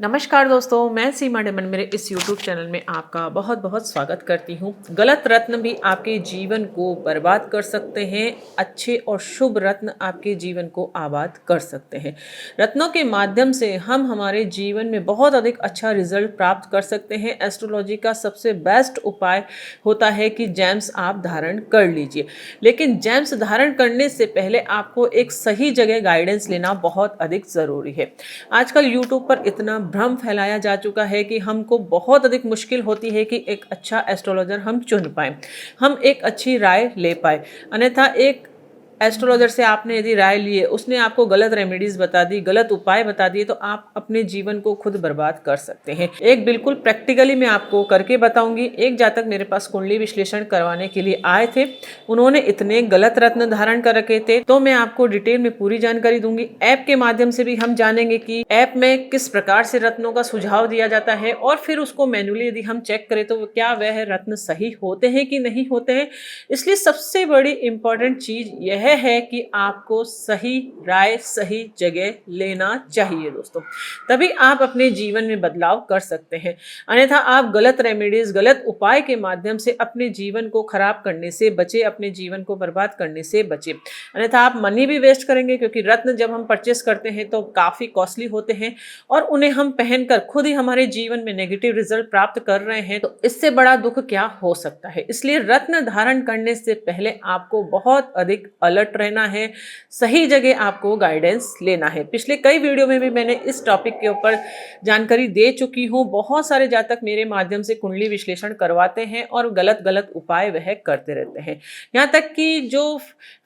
नमस्कार दोस्तों, मैं सीमा डेमन मेरे इस YouTube चैनल में आपका बहुत बहुत स्वागत करती हूँ। गलत रत्न भी आपके जीवन को बर्बाद कर सकते हैं, अच्छे और शुभ रत्न आपके जीवन को आबाद कर सकते हैं। रत्नों के माध्यम से हम हमारे जीवन में बहुत अधिक अच्छा रिजल्ट प्राप्त कर सकते हैं। एस्ट्रोलॉजी का सबसे बेस्ट उपाय होता है कि जेम्स आप धारण कर लीजिए, लेकिन जेम्स धारण करने से पहले आपको एक सही जगह गाइडेंस लेना बहुत अधिक ज़रूरी है। आजकल YouTube पर इतना भ्रम फैलाया जा चुका है कि हमको बहुत अधिक मुश्किल होती है कि एक अच्छा एस्ट्रोलॉजर हम चुन पाएँ, हम एक अच्छी राय ले पाएँ। अन्यथा एक एस्ट्रोलॉजर से आपने यदि राय ली है, उसने आपको गलत रेमेडीज़ बता दी, गलत उपाय बता दिए, तो आप अपने जीवन को खुद बर्बाद कर सकते हैं। एक बिल्कुल प्रैक्टिकली मैं आपको करके बताऊंगी। एक जातक मेरे पास कुंडली विश्लेषण करवाने के लिए आए थे, उन्होंने इतने गलत रत्न धारण कर रखे थे, तो मैं आपको डिटेल में पूरी जानकारी दूंगी। ऐप के माध्यम से भी हम जानेंगे कि ऐप में किस प्रकार से रत्नों का सुझाव दिया जाता है, और फिर उसको मैन्युअली यदि हम चेक करें तो क्या वह रत्न सही होते हैं कि नहीं होते हैं। इसलिए सबसे बड़ी इंपॉर्टेंट चीज यह है कि आपको सही राय सही जगह लेना चाहिए दोस्तों, तभी आप अपने जीवन में बदलाव कर सकते हैं। अन्यथा आप गलत रेमेडीज गलत उपाय के माध्यम से अपने जीवन को खराब करने से बचे, अपने जीवन को बर्बाद करने से बचे। अन्यथा आप मनी भी वेस्ट करेंगे, क्योंकि रत्न जब हम परचेस करते हैं तो काफी कॉस्टली होते हैं और उन्हें हम पहनकर खुद ही हमारे जीवन में नेगेटिव रिजल्ट प्राप्त कर रहे हैं, तो इससे बड़ा दुख क्या हो सकता है। इसलिए रत्न धारण करने से पहले आपको बहुत अधिक अलर्ट रहना है, सही जगह आपको गाइडेंस लेना है। पिछले कई वीडियो में भी मैंने इस टॉपिक के ऊपर जानकारी दे चुकी हूँ। बहुत सारे जातक मेरे माध्यम से कुंडली विश्लेषण करवाते हैं और गलत गलत उपाय वह करते रहते हैं। यहाँ तक कि जो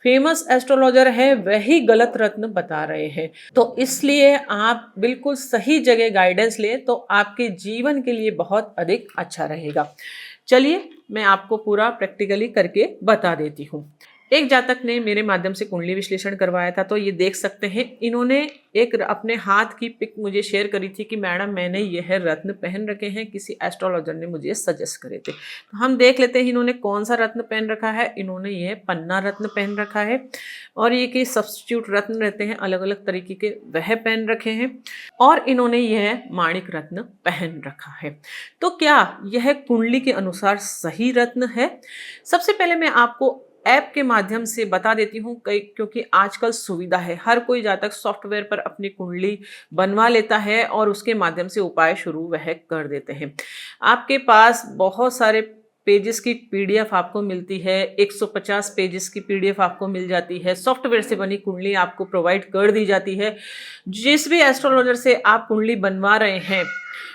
फेमस एस्ट्रोलॉजर है वही गलत रत्न बता रहे हैं। तो इसलिए आप बिल्कुल सही जगह गाइडेंस लें तो आपके जीवन के लिए बहुत अधिक अच्छा रहेगा। चलिए मैं आपको पूरा प्रैक्टिकली करके बता देती हूँ। एक जातक ने मेरे माध्यम से कुंडली विश्लेषण करवाया था, तो ये देख सकते हैं, इन्होंने एक अपने हाथ की पिक मुझे शेयर करी थी कि मैडम मैंने यह रत्न पहन रखे हैं, किसी एस्ट्रोलॉजर ने मुझे सजेस्ट करे थे। तो हम देख लेते हैं इन्होंने कौन सा रत्न पहन रखा है। इन्होंने यह पन्ना रत्न पहन रखा है, और ये कि सब्स्टिट्यूट रत्न रहते हैं अलग अलग तरीके के, वह पहन रखे हैं, और इन्होंने यह माणिक रत्न पहन रखा है। तो क्या यह कुंडली के अनुसार सही रत्न है? सबसे पहले मैं आपको ऐप के माध्यम से बता देती हूँ, क्योंकि आजकल सुविधा है, हर कोई जातक सॉफ्टवेयर पर अपनी कुंडली बनवा लेता है और उसके माध्यम से उपाय शुरू वह कर देते हैं। आपके पास बहुत सारे पेजेस की पीडीएफ आपको मिलती है, 150 पेजेस की पीडीएफ आपको मिल जाती है, सॉफ्टवेयर से बनी कुंडली आपको प्रोवाइड कर दी जाती है। जिस भी एस्ट्रोलॉजर से आप कुंडली बनवा रहे हैं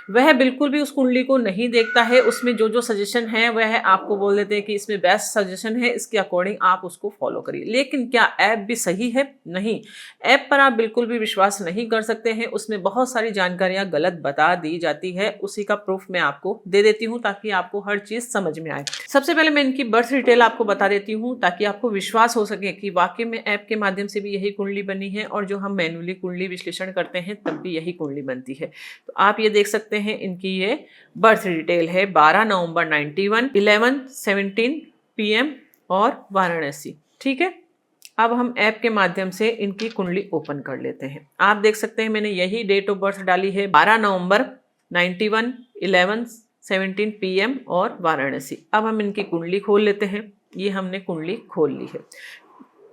वह बिल्कुल भी उस कुंडली को नहीं देखता है, उसमें जो जो सजेशन है वह आपको बोल देते हैं कि इसमें बेस्ट सजेशन है, इसके अकॉर्डिंग आप उसको फॉलो करिए। लेकिन क्या ऐप भी सही है? नहीं, ऐप पर आप बिल्कुल भी विश्वास नहीं कर सकते हैं, उसमें बहुत सारी जानकारियां गलत बता दी जाती है। उसी का प्रूफ मैं आपको दे देती हूँ ताकि आपको हर चीज समझ में आए। सबसे पहले मैं इनकी बर्थ डिटेल आपको बता देती हूँ ताकि आपको विश्वास हो सके कि वाकई में ऐप के माध्यम से भी यही कुंडली बनी है, और जो हम मैन्युअली कुंडली विश्लेषण करते हैं तब भी यही कुंडली बनती है। तो आप ये देख सकते हैं, इनकी ये बर्थ डिटेल है 12 नवंबर 91, 11:17 PM और वाराणसी। ठीक है, अब हम ऐप के माध्यम से इनकी कुंडली ओपन कर लेते हैं। आप देख सकते हैं मैंने यही डेट ऑफ बर्थ डाली है, 12 नवंबर 91, 11:17 PM और वाराणसी। अब हम इनकी कुंडली खोल लेते हैं। ये हमने कुंडली खोल ली है,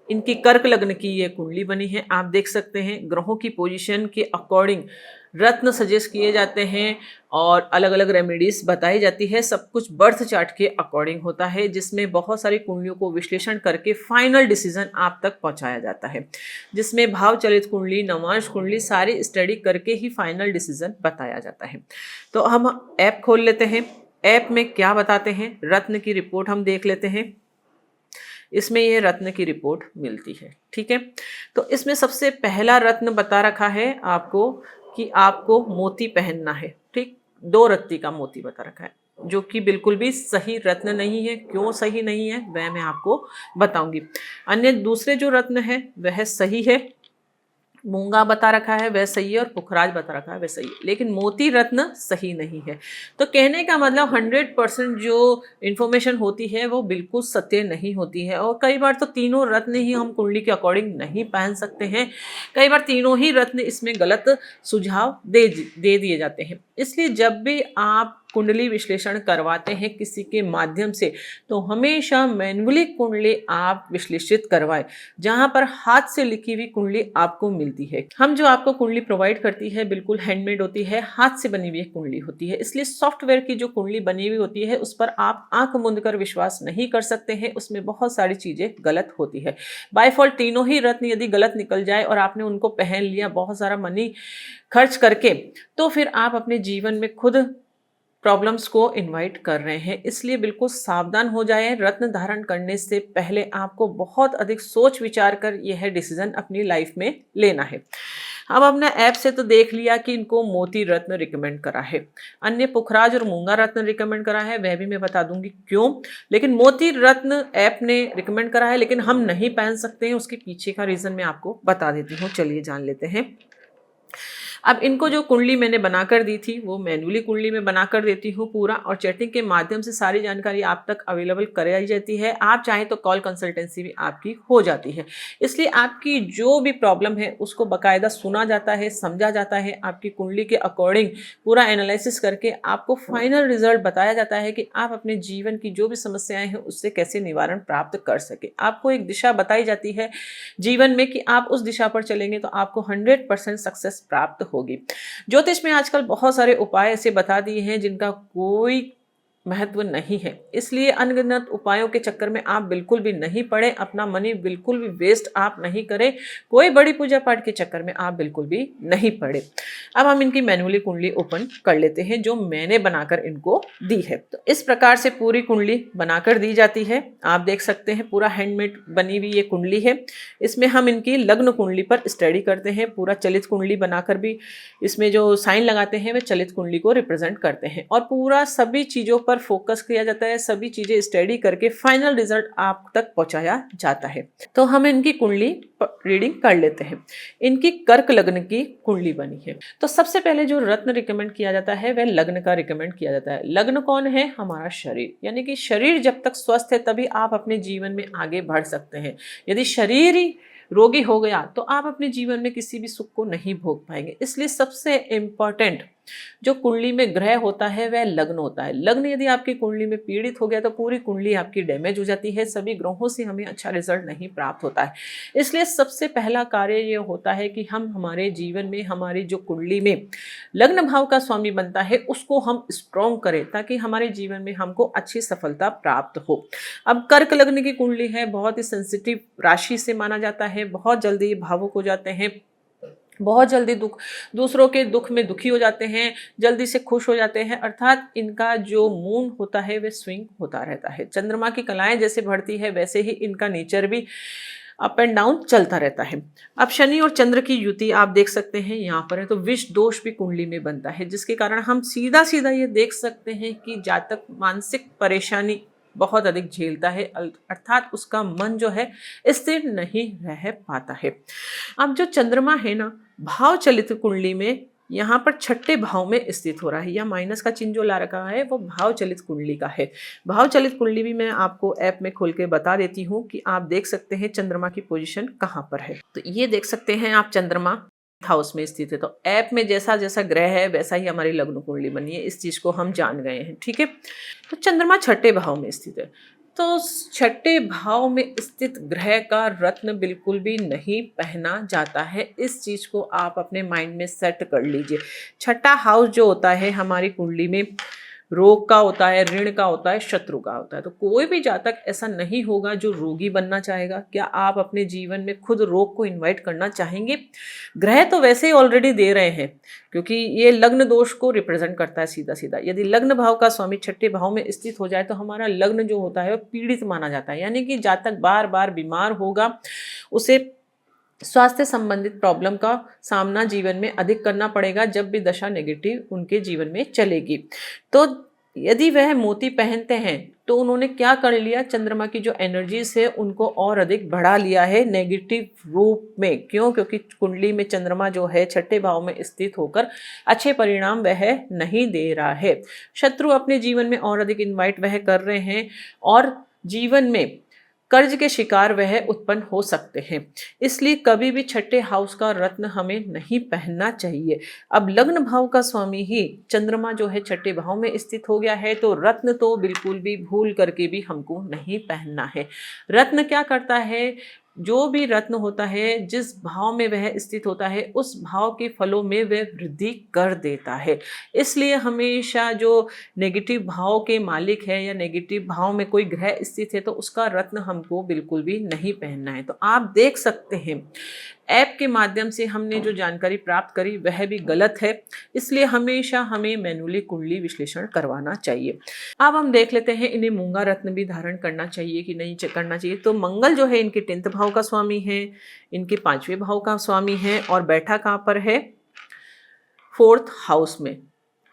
इनकी कर्क लग्न की ये कुंडली बनी है। आप देख सकते हैं ग्रहों की पोजीशन के अकॉर्डिंग रत्न सजेस्ट किए जाते हैं और अलग अलग रेमेडीज बताई जाती है। सब कुछ बर्थ चार्ट के अकॉर्डिंग होता है, जिसमें बहुत सारी कुंडलियों को विश्लेषण करके फाइनल डिसीजन आप तक पहुंचाया जाता है, जिसमें भाव चलित कुंडली, नवांश कुंडली सारी स्टडी करके ही फाइनल डिसीजन बताया जाता है। तो हम ऐप खोल लेते हैं। ऐप में क्या बताते हैं, रत्न की रिपोर्ट हम देख लेते हैं। इसमें ये रत्न की रिपोर्ट मिलती है। ठीक है, तो इसमें सबसे पहला रत्न बता रखा है आपको कि आपको मोती पहनना है। ठीक, 2 रत्ती का मोती बता रखा है, जो कि बिल्कुल भी सही रत्न नहीं है। क्यों सही नहीं है वह मैं आपको बताऊंगी। अन्य दूसरे जो रत्न है वह सही है, मूंगा बता रखा है वह सही है और पुखराज बता रखा है वह सही है, लेकिन मोती रत्न सही नहीं है। तो कहने का मतलब 100% जो इन्फॉर्मेशन होती है वो बिल्कुल सत्य नहीं होती है। और कई बार तो तीनों रत्न ही हम कुंडली के अकॉर्डिंग नहीं पहन सकते हैं, कई बार तीनों ही रत्न इसमें गलत सुझाव दे दिए जाते हैं। इसलिए जब भी आप कुंडली विश्लेषण करवाते हैं किसी के माध्यम से, तो हमेशा मैन्युअली कुंडली आप विश्लेषित करवाएं, जहां पर हाथ से लिखी हुई कुंडली आपको मिलती है। हम जो आपको कुंडली प्रोवाइड करती है बिल्कुल हैंडमेड होती है, हाथ से बनी हुई कुंडली होती है। इसलिए सॉफ्टवेयर की जो कुंडली बनी हुई होती है उस पर आप आंख मूंद कर विश्वास नहीं कर सकते हैं, उसमें बहुत सारी चीजें गलत होती है। बाय डिफॉल्ट तीनों ही रत्न यदि गलत निकल जाए और आपने उनको पहन लिया बहुत सारा मनी खर्च करके, तो फिर आप अपने जीवन में खुद प्रॉब्लम्स को इनवाइट कर रहे हैं। इसलिए बिल्कुल सावधान हो जाएं। रत्न धारण करने से पहले आपको बहुत अधिक सोच विचार कर यह डिसीजन अपनी लाइफ में लेना है। अब अपने ऐप से तो देख लिया कि इनको मोती रत्न रिकमेंड करा है, अन्य पुखराज और मूंगा रत्न रिकमेंड करा है, वह भी मैं बता दूंगी क्यों। लेकिन मोती रत्न ऐप ने रिकमेंड करा है लेकिन हम नहीं पहन सकते हैं, उसके पीछे का रीजन मैं आपको बता देती हूँ। चलिए जान लेते हैं। अब इनको जो कुंडली मैंने बनाकर दी थी वो मैन्युअली कुंडली में बनाकर देती हूँ पूरा, और चैटिंग के माध्यम से सारी जानकारी आप तक अवेलेबल कराई जाती है। आप चाहें तो कॉल कंसल्टेंसी भी आपकी हो जाती है। इसलिए आपकी जो भी प्रॉब्लम है उसको बाकायदा सुना जाता है, समझा जाता है, आपकी कुंडली के अकॉर्डिंग पूरा एनालिसिस करके आपको फाइनल रिजल्ट बताया जाता है कि आप अपने जीवन की जो भी समस्याएं हैं उससे कैसे निवारण प्राप्त कर सके। आपको एक दिशा बताई जाती है जीवन में कि आप उस दिशा पर चलेंगे तो आपको 100% सक्सेस प्राप्त होगी। ज्योतिष में आजकल बहुत सारे उपाय ऐसे बता दिए हैं जिनका कोई महत्व नहीं है, इसलिए अनगिनत उपायों के चक्कर में आप बिल्कुल भी नहीं पड़े, अपना मनी बिल्कुल भी वेस्ट आप नहीं करें, कोई बड़ी पूजा पाठ के चक्कर में आप बिल्कुल भी नहीं पड़े। अब हम इनकी मैन्युअली कुंडली ओपन कर लेते हैं जो मैंने बनाकर इनको दी है। तो इस प्रकार से पूरी कुंडली बनाकर दी जाती है। आप देख सकते हैं पूरा हैंडमेड बनी हुई ये कुंडली है। इसमें हम इनकी लग्न कुंडली पर स्टडी करते हैं, पूरा चलित कुंडली बनाकर भी इसमें जो साइन लगाते हैं वे चलित कुंडली को रिप्रेजेंट करते हैं, और पूरा सभी चीज़ों पर फोकस किया जाता है, सभी चीजें स्टडी करके फाइनल रिजल्ट आप तक पहुंचाया जाता है। तो हम इनकी कुंडली रीडिंग कर लेते हैं। इनकी कर्क लग्न की कुंडली बनी है। तो सबसे पहले जो रत्न रिकमेंड किया जाता है वह लग्न का रिकमेंड किया जाता है। लग्न कौन है? हमारा शरीर, यानी कि शरीर जब तक स्वस्थ है तभी आप अपने जीवन में आगे बढ़ सकते हैं। यदि शरीर ही रोगी हो गया तो आप अपने जीवन में किसी भी सुख को नहीं भोग पाएंगे। इसलिए सबसे इंपॉर्टेंट जो कुंडली में ग्रह होता है वह लग्न होता है। लग्न यदि आपकी कुंडली में पीड़ित हो गया तो पूरी कुंडली आपकी डैमेज हो जाती है, सभी ग्रहों से हमें अच्छा रिजल्ट नहीं प्राप्त होता है। इसलिए सबसे पहला कार्य ये होता है कि हम हमारे जीवन में हमारी जो कुंडली में लग्न भाव का स्वामी बनता है उसको हम स्ट्रॉन्ग करें ताकि हमारे जीवन में हमको अच्छी सफलता प्राप्त हो। अब कर्क लग्न की कुंडली है, बहुत ही सेंसिटिव राशि से माना जाता है, बहुत जल्दी भावुक हो जाते हैं, बहुत जल्दी दूसरों के दुख में दुखी हो जाते हैं, जल्दी से खुश हो जाते हैं, अर्थात इनका जो मून होता है वह स्विंग होता रहता है। चंद्रमा की कलाएं जैसे बढ़ती है वैसे ही इनका नेचर भी अप एंड डाउन चलता रहता है। अब शनि और चंद्र की युति आप देख सकते हैं यहाँ पर है, तो विष दोष भी कुंडली में बनता है, जिसके कारण हम सीधा सीधा ये देख सकते हैं कि जातक मानसिक परेशानी बहुत अधिक झेलता है, अर्थात उसका मन जो है स्थिर नहीं रह पाता है। अब जो चंद्रमा है ना, भाव चलित कुंडली में यहाँ पर छठे भाव में स्थित हो रहा है, या माइनस का चिन्ह जो ला रखा है वो भाव चलित कुंडली का है। भाव चलित कुंडली भी मैं आपको ऐप में खोल के बता देती हूँ कि आप देख सकते हैं चंद्रमा की पोजीशन कहाँ पर है। तो ये देख सकते हैं आप चंद्रमा हाउस में स्थित है, तो ऐप में जैसा जैसा ग्रह है वैसा ही हमारी लग्न कुंडली बनी है, इस चीज को हम जान गए हैं। ठीक है, तो चंद्रमा छठे भाव में स्थित है, तो छठे भाव में स्थित ग्रह का रत्न बिल्कुल भी नहीं पहना जाता है। इस चीज को आप अपने माइंड में सेट कर लीजिए। छठा हाउस जो होता है हमारी कुंडली में रोग का होता है, ऋण का होता है, शत्रु का होता है। तो कोई भी जातक ऐसा नहीं होगा जो रोगी बनना चाहेगा। क्या आप अपने जीवन में खुद रोग को इनवाइट करना चाहेंगे? ग्रह तो वैसे ही ऑलरेडी दे रहे हैं, क्योंकि ये लग्न दोष को रिप्रेजेंट करता है सीधा सीधा। यदि लग्न भाव का स्वामी छठे भाव में स्थित हो जाए तो हमारा लग्न जो होता है वो पीड़ित माना जाता है, यानी कि जातक बार बार बीमार होगा, उसे स्वास्थ्य संबंधित प्रॉब्लम का सामना जीवन में अधिक करना पड़ेगा जब भी दशा नेगेटिव उनके जीवन में चलेगी। तो यदि वह मोती पहनते हैं तो उन्होंने क्या कर लिया, चंद्रमा की जो एनर्जीज है उनको और अधिक बढ़ा लिया है नेगेटिव रूप में। क्यों? क्योंकि कुंडली में चंद्रमा जो है छठे भाव में स्थित होकर अच्छे परिणाम वह नहीं दे रहा है। शत्रु अपने जीवन में और अधिक इन्वाइट वह कर रहे हैं और जीवन में कर्ज के शिकार वह उत्पन्न हो सकते हैं। इसलिए कभी भी छठे हाउस का रत्न हमें नहीं पहनना चाहिए। अब लग्न भाव का स्वामी ही चंद्रमा जो है छठे भाव में स्थित हो गया है, तो रत्न तो बिल्कुल भी भूल करके भी हमको नहीं पहनना है। रत्न क्या करता है, जो भी रत्न होता है जिस भाव में वह स्थित होता है उस भाव के फलों में वह वृद्धि कर देता है। इसलिए हमेशा जो नेगेटिव भाव के मालिक है या नेगेटिव भाव में कोई ग्रह स्थित है तो उसका रत्न हमको बिल्कुल भी नहीं पहनना है। तो आप देख सकते हैं ऐप के माध्यम से हमने जो जानकारी प्राप्त करी वह भी गलत है, इसलिए हमेशा हमें मैन्युअली कुंडली विश्लेषण करवाना चाहिए। अब हम देख लेते हैं इन्हें मूंगा रत्न भी धारण करना चाहिए कि नहीं करना चाहिए। तो मंगल जो है इनके 10th भाव का स्वामी है, इनके 5वें भाव का स्वामी है और बैठा कहाँ पर है, 4th हाउस में।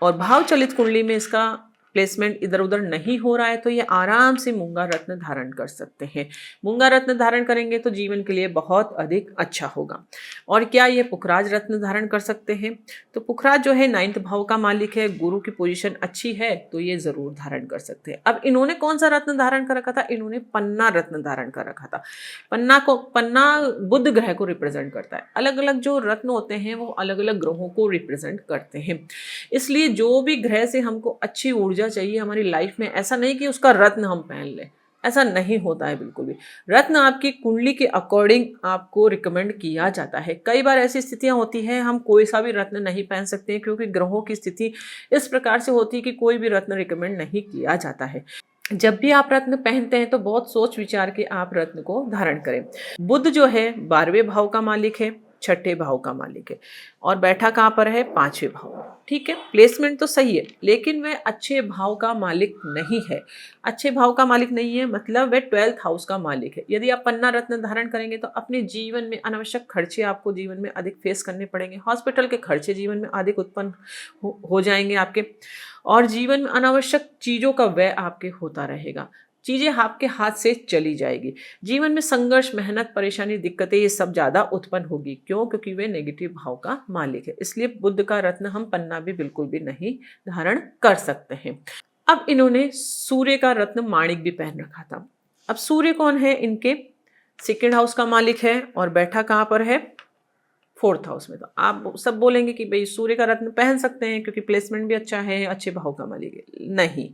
और भाव चलित कुंडली में इसका प्लेसमेंट इधर उधर नहीं हो रहा है तो ये आराम से मूंगा रत्न धारण कर सकते हैं। मूंगा रत्न धारण करेंगे तो जीवन के लिए बहुत अधिक अच्छा होगा। और क्या ये पुखराज रत्न धारण कर सकते हैं? तो पुखराज जो है 9th भाव का मालिक है, गुरु की पोजीशन अच्छी है तो ये जरूर धारण कर सकते हैं। अब इन्होंने कौन सा रत्न धारण कर रखा था? इन्होंने पन्ना रत्न धारण कर रखा था। पन्ना बुध ग्रह को रिप्रेजेंट करता है। अलग अलग जो रत्न होते हैं वो अलग अलग ग्रहों को रिप्रेजेंट करते हैं। इसलिए जो भी ग्रह से हमको अच्छी ऊर्जा चाहिए हमारी लाइफ में, ऐसा नहीं कि उसका रत्न हम पहन लें, ऐसा नहीं होता है बिल्कुल भी। रत्न आपकी कुंडली के अकॉर्डिंग आपको रिकमेंड किया जाता है। कई बार ऐसी स्थितियां होती हैं हम कोई सा भी रत्न नहीं पहन सकते हैं क्योंकि ग्रहों की स्थिति इस प्रकार से होती है कि कोई भी रत्न रिकमेंड नहीं किया जाता है। जब भी आप रत्न पहनते हैं तो बहुत सोच विचार के आप रत्न को धारण करें। बुध जो है 12वें भाव का मालिक है, छठे भाव का मालिक है और बैठा कहाँ पर है, 5वें भाव में। ठीक है, प्लेसमेंट तो सही है लेकिन वह अच्छे भाव का मालिक नहीं है। अच्छे भाव का मालिक नहीं है मतलब वह 12th हाउस का मालिक है। यदि आप पन्ना रत्न धारण करेंगे तो अपने जीवन में अनावश्यक खर्चे आपको जीवन में अधिक फेस करने पड़ेंगे। हॉस्पिटल के खर्चे जीवन में अधिक उत्पन्न हो जाएंगे आपके, और जीवन में अनावश्यक चीज़ों का व्यय आपके होता रहेगा। चीज़ें आपके हाथ से चली जाएगी। जीवन में संघर्ष, मेहनत, परेशानी, दिक्कतें ये सब ज़्यादा उत्पन्न होगी। क्यों? क्योंकि वे नेगेटिव भाव का मालिक है। इसलिए बुध का रत्न हम पन्ना भी बिल्कुल भी नहीं धारण कर सकते हैं। अब इन्होंने सूर्य का रत्न माणिक भी पहन रखा था। अब सूर्य कौन है? इनके 2nd हाउस का मालिक है और बैठा कहाँ पर है, 4th हाउस में। तो आप सब बोलेंगे कि भाई सूर्य का रत्न पहन सकते हैं क्योंकि प्लेसमेंट भी अच्छा है, अच्छे भाव का मालिक है। नहीं,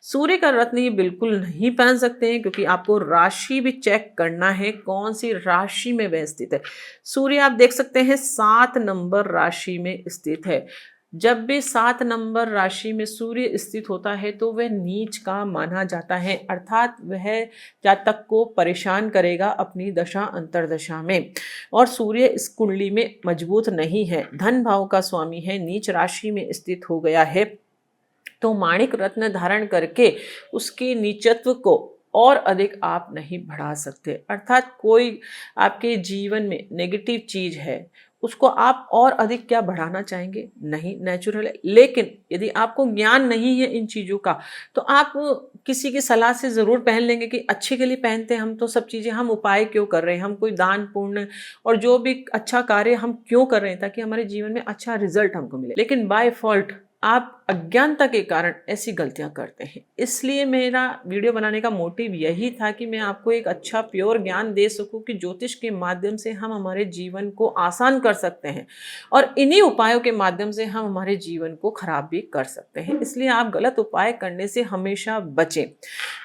सूर्य का रत्न ये बिल्कुल नहीं पहन सकते हैं क्योंकि आपको राशि भी चेक करना है कौन सी राशि में वह स्थित है। सूर्य आप देख सकते हैं 7 नंबर राशि में स्थित है। जब भी 7 नंबर राशि में सूर्य स्थित होता है तो वह नीच का माना जाता है, अर्थात वह जातक को परेशान करेगा अपनी दशा अंतरदशा में। और सूर्य इस कुंडली में मजबूत नहीं है, धन भाव का स्वामी है, नीच राशि में स्थित हो गया है। तो माणिक रत्न धारण करके उसके नीचत्व को और अधिक आप नहीं बढ़ा सकते। अर्थात कोई आपके जीवन में नेगेटिव चीज है उसको आप और अधिक क्या बढ़ाना चाहेंगे? नहीं, नेचुरल है। लेकिन यदि आपको ज्ञान नहीं है इन चीज़ों का तो आप किसी की सलाह से ज़रूर पहन लेंगे कि अच्छे के लिए पहनते हैं हम तो सब चीज़ें, हम उपाय क्यों कर रहे हैं, हम कोई दान पुण्य और जो भी अच्छा कार्य हम क्यों कर रहे हैं ताकि हमारे जीवन में अच्छा रिजल्ट हमको मिले। लेकिन बाय फॉल्ट आप अज्ञानता के कारण ऐसी गलतियां करते हैं। इसलिए मेरा वीडियो बनाने का मोटिव यही था कि मैं आपको एक अच्छा प्योर ज्ञान दे सकूं कि ज्योतिष के माध्यम से हम हमारे जीवन को आसान कर सकते हैं और इन्हीं उपायों के माध्यम से हम हमारे जीवन को खराब भी कर सकते हैं। इसलिए आप गलत उपाय करने से हमेशा बचें।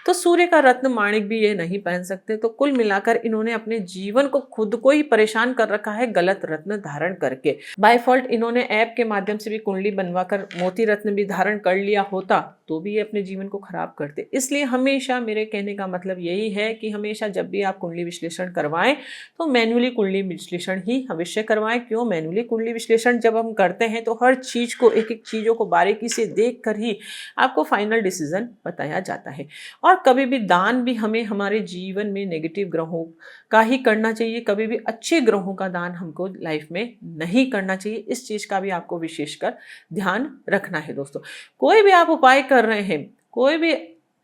तो सूर्य का रत्न माणिक भी ये नहीं पहन सकते। तो कुल मिलाकर इन्होंने अपने जीवन को खुद को ही परेशान कर रखा है गलत रत्न धारण करके। बाय फॉल्ट इन्होंने ऐप के माध्यम से भी कुंडली बनवाकर मोती रत्न भी धारण कर लिया होता तो भी ये अपने जीवन को खराब करते। इसलिए हमेशा मेरे कहने का मतलब यही है कि हमेशा जब भी आप कुंडली विश्लेषण करवाएं तो मैन्युअली कुंडली विश्लेषण ही अवश्य करवाएं। क्यों? मैन्युअली कुंडली विश्लेषण जब हम करते हैं तो हर चीज को, एक एक चीजों को बारीकी से देख कर ही आपको फाइनल डिसीजन बताया जाता है। और कभी भी दान भी हमें हमारे जीवन में नेगेटिव ग्रहों का ही करना चाहिए, कभी भी अच्छे ग्रहों का दान हमको लाइफ में नहीं करना चाहिए। इस चीज का भी आपको विशेषकर ध्यान रखना है दोस्तों। दोस्तों। कोई भी आप उपाय कर रहे हैं, कोई भी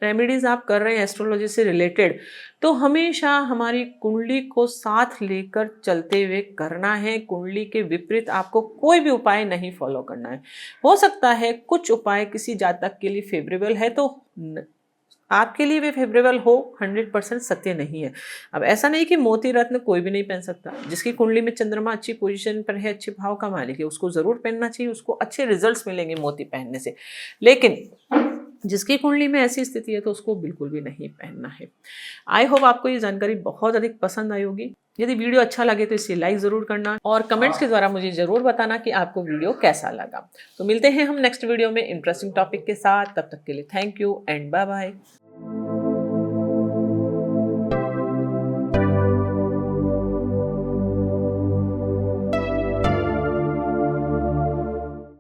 रेमेडीज आप कर रहे हैं एस्ट्रोलॉजी से रिलेटेड, तो हमेशा हमारी कुंडली को साथ लेकर चलते हुए करना है। कुंडली के विपरीत आपको कोई भी उपाय नहीं फॉलो करना है। हो सकता है कुछ उपाय किसी जातक के लिए फेवरेबल है तो आपके लिए भी फेवरेबल हो, 100% सत्य नहीं है। अब ऐसा नहीं कि मोती रत्न कोई भी नहीं पहन सकता। जिसकी कुंडली में चंद्रमा अच्छी पोजीशन पर है, अच्छे भाव का मालिक है, उसको जरूर पहनना चाहिए, उसको अच्छे रिजल्ट्स मिलेंगे मोती पहनने से। लेकिन जिसकी कुंडली में ऐसी स्थिति है तो उसको बिल्कुल भी नहीं पहनना है। आई होप आपको ये जानकारी बहुत अधिक पसंद आई होगी। यदि वीडियो अच्छा लगे तो इसे लाइक ज़रूर करना और कमेंट्स के द्वारा मुझे ज़रूर बताना कि आपको वीडियो कैसा लगा। तो मिलते हैं हम नेक्स्ट वीडियो में इंटरेस्टिंग टॉपिक के साथ। तब तक के लिए thank you and bye bye.